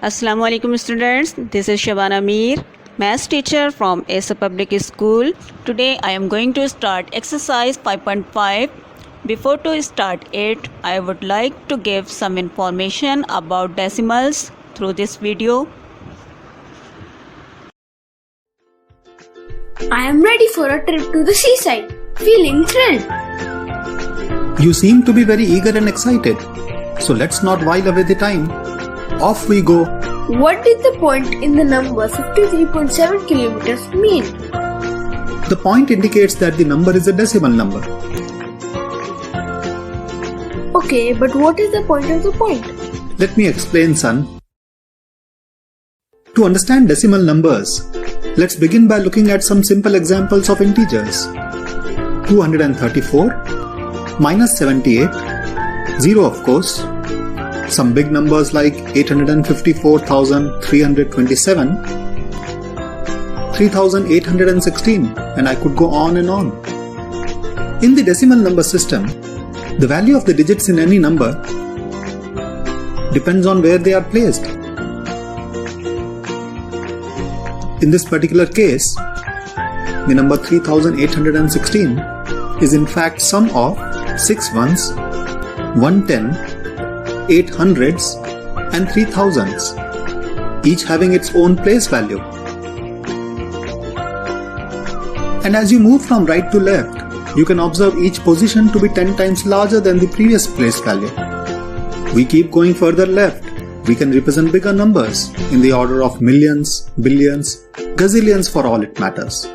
Assalamualaikum students, this is Shabana Mir, maths teacher from Asa Public School. Today I am going to start exercise 5.5. Before to start it, I would like to give some information about decimals through this video. I am ready for a trip to the seaside, feeling thrilled. You seem to be very eager and excited. So let's not while away the time. Off we go. What did the point in the number 53.7 kilometers mean? The point indicates that the number is a decimal number. Okay, but what is the point of the point? Let me explain, son. To understand decimal numbers, let's begin by looking at some simple examples of integers. 234, minus 78, 0 of course, some big numbers like 854,327, 3,816, and I could go on and on. In the decimal number system, the value of the digits in any number depends on where they are placed. In this particular case, the number 3816 is in fact sum of 6 ones, 110, 8 hundreds and 3 thousands, each having its own place value. And as you move from right to left, you can observe each position to be 10 times larger than the previous place value. We keep going further left. We can represent bigger numbers in the order of millions, billions, gazillions for all it matters.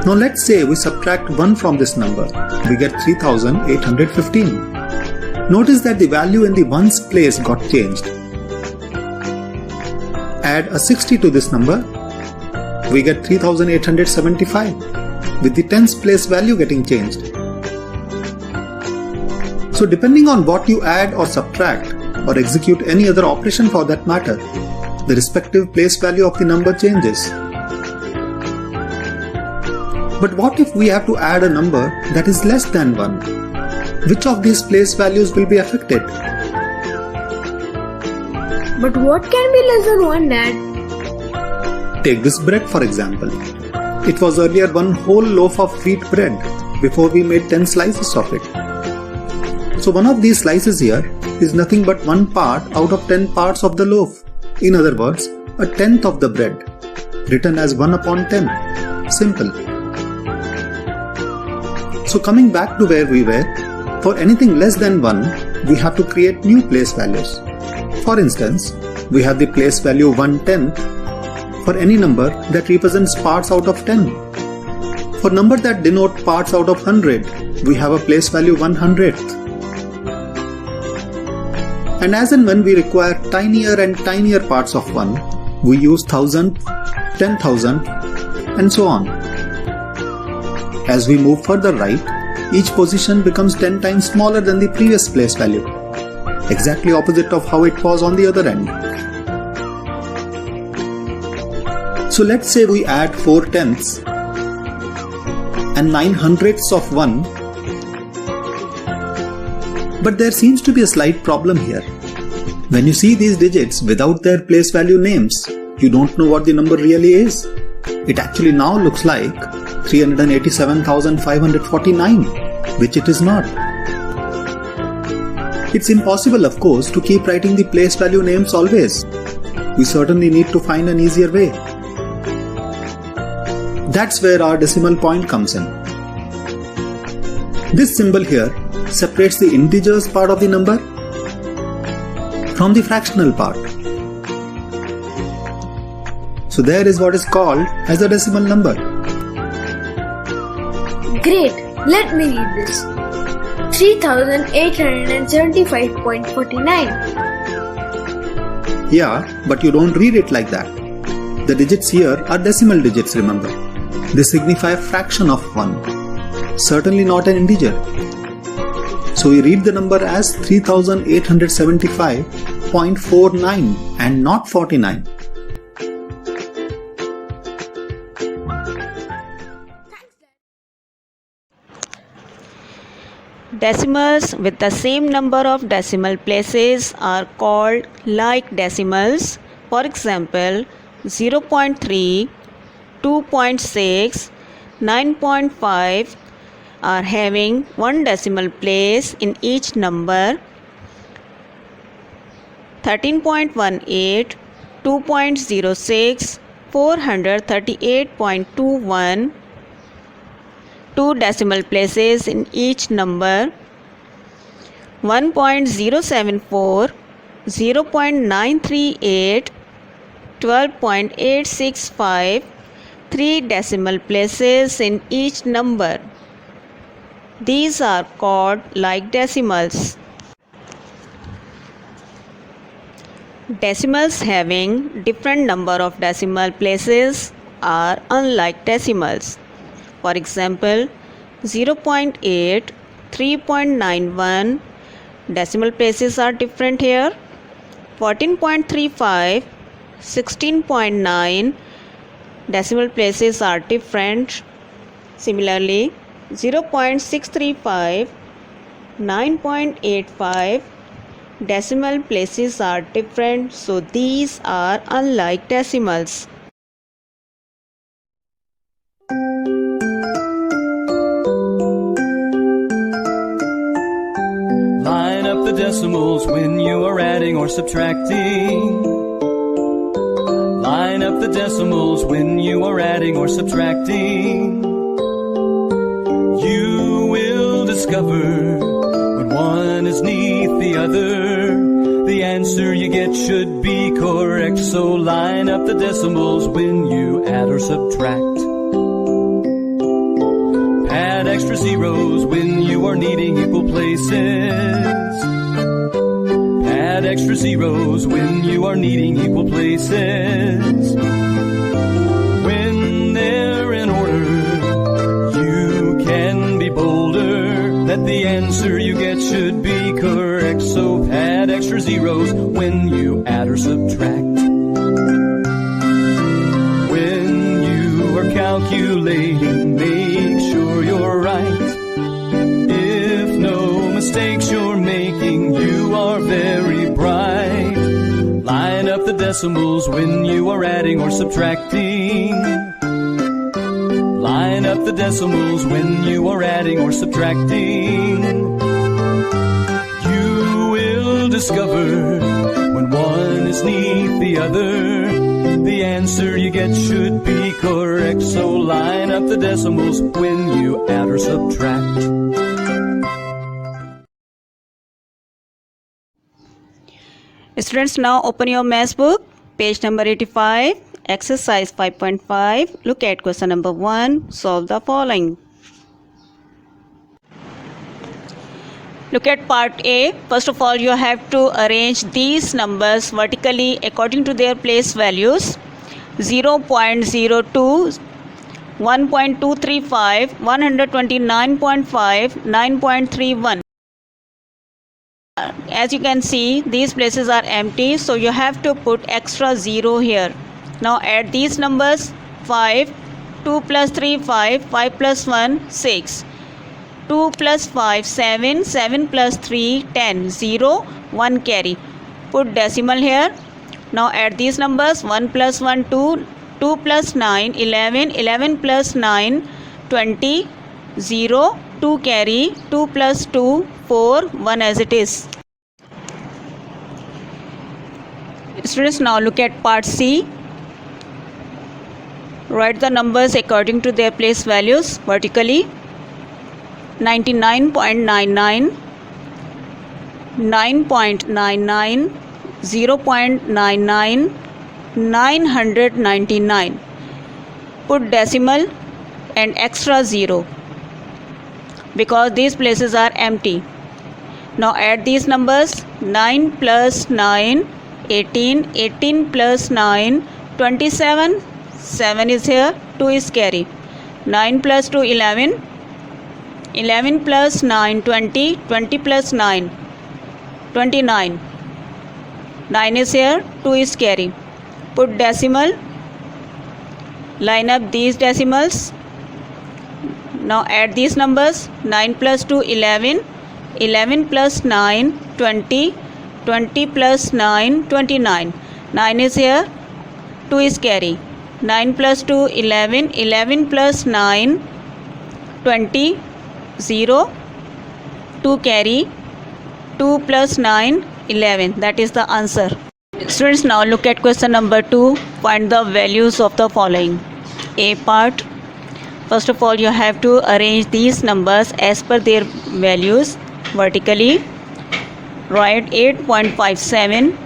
Now let's say we subtract 1 from this number. We get 3815. Notice that the value in the ones place got changed. Add a 60 to this number. We get 3875 with the tens place value getting changed. So depending on what you add or subtract or execute any other operation for that matter, the respective place value of the number changes. But what if we have to add a number that is less than 1? Which of these place values will be affected? But what can be less than 1, Dad? Take this bread for example. It was earlier one whole loaf of wheat bread before we made 10 slices of it. So one of these slices here is nothing but one part out of 10 parts of the loaf. In other words, a tenth of the bread, written as 1 upon 10. Simple. So coming back to where we were, for anything less than 1, we have to create new place values. For instance, we have the place value 1/10 for any number that represents parts out of 10. For numbers that denote parts out of 100, we have a place value 1/100th. And as and when we require tinier and tinier parts of 1, we use 1000, 10,000 and so on. As we move further right, each position becomes 10 times smaller than the previous place value, exactly opposite of how it was on the other end. So let's say we add 4 tenths and 9 hundredths of 1. But there seems to be a slight problem here. When you see these digits without their place value names, you don't know what the number really is. It actually now looks like 387,549, which it is not. It's impossible, of course, to keep writing the place value names always. We certainly need to find an easier way. That's where our decimal point comes in. This symbol here separates the integers part of the number from the fractional part. So there is what is called as a decimal number. Great, let me read this. 3875.49. Yeah, but you don't read it like that. The digits here are decimal digits, remember. They signify a fraction of 1. Certainly not an integer. So we read the number as 3875.49 and not 49. Decimals with the same number of decimal places are called like decimals. For example, 0.3, 2.6, 9.5 are having one decimal place in each number. 13.18, 2.06, 438.21, two decimal places in each number. 1.074, 0.938, 12.865, three decimal places in each number. These are called like decimals. Decimals having different number of decimal places are unlike decimals. For example, 0.8, 3.91 decimal places are different here. 14.35, 16.9 decimal places are different. Similarly, 0.635, 9.85 decimal places are different, so these are unlike decimals. Line up the decimals when you are adding or subtracting. Line up the decimals when you are adding or subtracting. You will discover when one is neath the other, the answer you get should be correct. So line up the decimals when you add or subtract. Add extra zeros when you are needing equal places. Add extra zeros when you are needing equal places. When they're in order, you can be bolder, that the answer you get should be correct. So add extra zeros when you add or subtract. When you are calculating, make sure you're right. If no mistakes you're making, you are very bright. Line up the decimals when you are adding or subtracting. Line up the decimals when you are adding or subtracting. You will discover when one is neath the other, the answer you get should be correct. So line up the decimals when you add or subtract. Students, now open your maths book, page number 85, exercise 5.5. Look at question number 1. Solve the following. Look at part A. First of all, you have to arrange these numbers vertically according to their place values. 0.02, 1.235, 129.5, 9.31. As you can see, these places are empty, so you have to put extra 0 here. Now add these numbers. 5, 2 plus 3, 5, 5 plus 1, 6. 2 plus 5, 7, 7 plus 3, 10, 0, 1 carry. Put decimal here. Now add these numbers. 1 plus 1, 2, 2 plus 9, 11, 11 plus 9, 20, 0, 2 carry, 2 plus 2, 4, 1 as it is. Students, now look at part C. Write the numbers according to their place values vertically. 99.99, 9.99, 0.99, 999. Put decimal and extra 0 because these places are empty. Now add these numbers. 9 plus 9, 18, 18 plus 9, 27, 7 is here, 2 is carry. 9 plus 2, 11, 11 plus 9, 20, 20 plus 9, 29. 9 is here, 2 is carry. Put decimal. Line up these decimals. Now add these numbers. 9 plus 2, 11, 11 plus 9, 20. 20 plus 9, 29. 9 is here, 2 is carry. 9 plus 2, 11. 11 plus 9, 20. 0. 2 carry. 2 plus 9, 11. That is the answer. Students, now look at question number 2. Find the values of the following. A part. First of all, you have to arrange these numbers as per their values vertically. Write 8.57.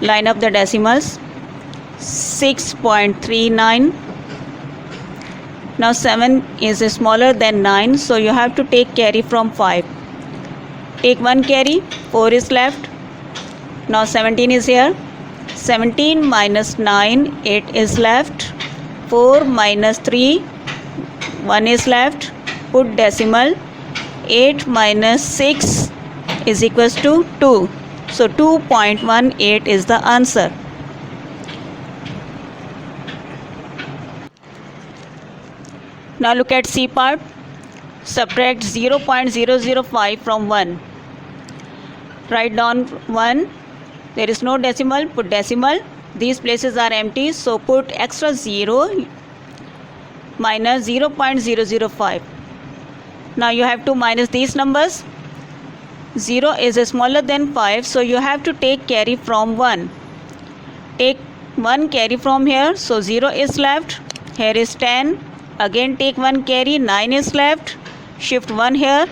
Line up the decimals. 6.39. Now 7 is smaller than 9, so you have to take carry from 5. Take 1 carry, 4 is left. Now 17 is here. 17 minus 9, 8 is left. 4 minus 3, 1 is left. Put decimal. 8 minus 6 is equals to 2. So 2.18 is the answer. Now look at C part. Subtract 0.005 from 1. Write down 1. There is no decimal. Put decimal. These places are empty, so put extra 0 minus 0.005. Now you have to minus these numbers. 0 is smaller than 5, so you have to take carry from 1. Take 1 carry from here, so 0 is left. Here is 10. Again take 1 carry, 9 is left. Shift 1 here.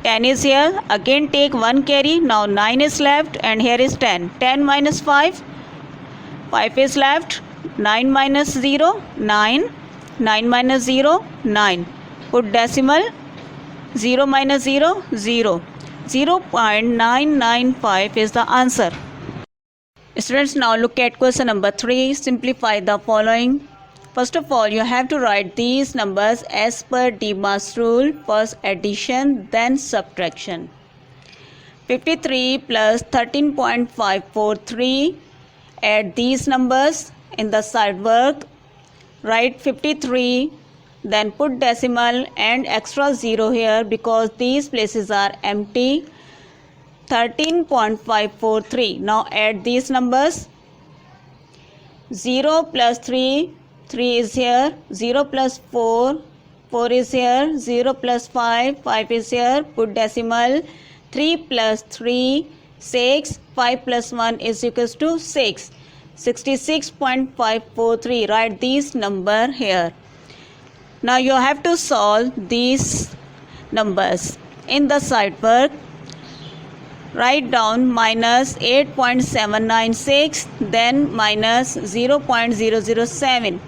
10 is here. Again take 1 carry. Now 9 is left and here is 10. 10 minus 5. 5 is left. 9 minus 0. 9. 9 minus 0. 9. Put decimal. 0 minus 0. 0. 0.995 is the answer. Students, now look at question number 3. Simplify the following. First of all, you have to write these numbers as per Demar's rule. First addition, then subtraction. 53 plus 13.543. Add these numbers in the side work. Write 53, then put decimal and extra 0 here because these places are empty. 13.543. Now add these numbers. 0 plus 3, 3 is here. 0 plus 4, 4 is here. 0 plus 5, 5 is here. Put decimal. 3 plus 3, 6. 5 plus 1 is equals to 6. 66.543. Write these number here. Now you have to solve these numbers. In the side work, write down minus 8.796, then minus 0.007.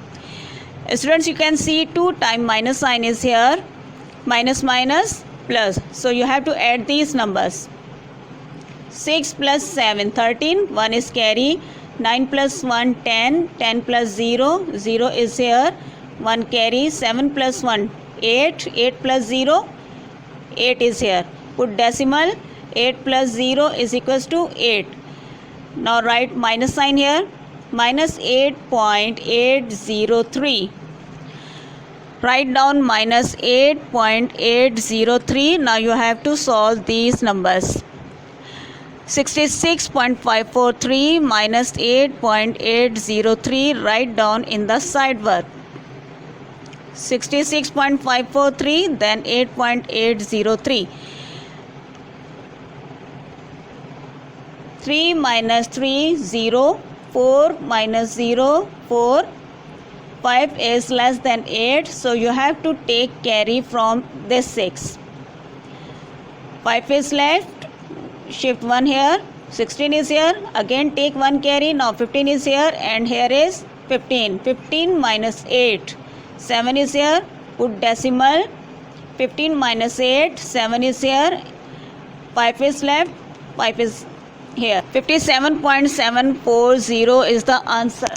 Students, you can see 2 times minus sign is here. Minus minus plus. So you have to add these numbers. 6 plus 7, 13. 1 is carry. 9 plus 1, 10. 10 plus 0, 0 is here. 1 carry. 7 plus 1, 8. 8 plus 0, 8 is here. Put decimal. 8 plus 0 is equals to 8. Now write minus sign here. Minus 8.803. Write down minus 8.803. Now you have to solve these numbers. 66.543 minus 8.803. Write down in the side work. 66.543, then 8.803. 3 minus 3, 0. 4 minus 0, 4. 5 is less than 8, so you have to take carry from this 6. 5 is left. Shift 1 here. 16 is here. Again take 1 carry. Now 15 is here and here is 15. 15 minus 8. 7 is here. Put decimal. 15 minus 8. 7 is here. 5 is left. 5 is here. 57.740 is the answer.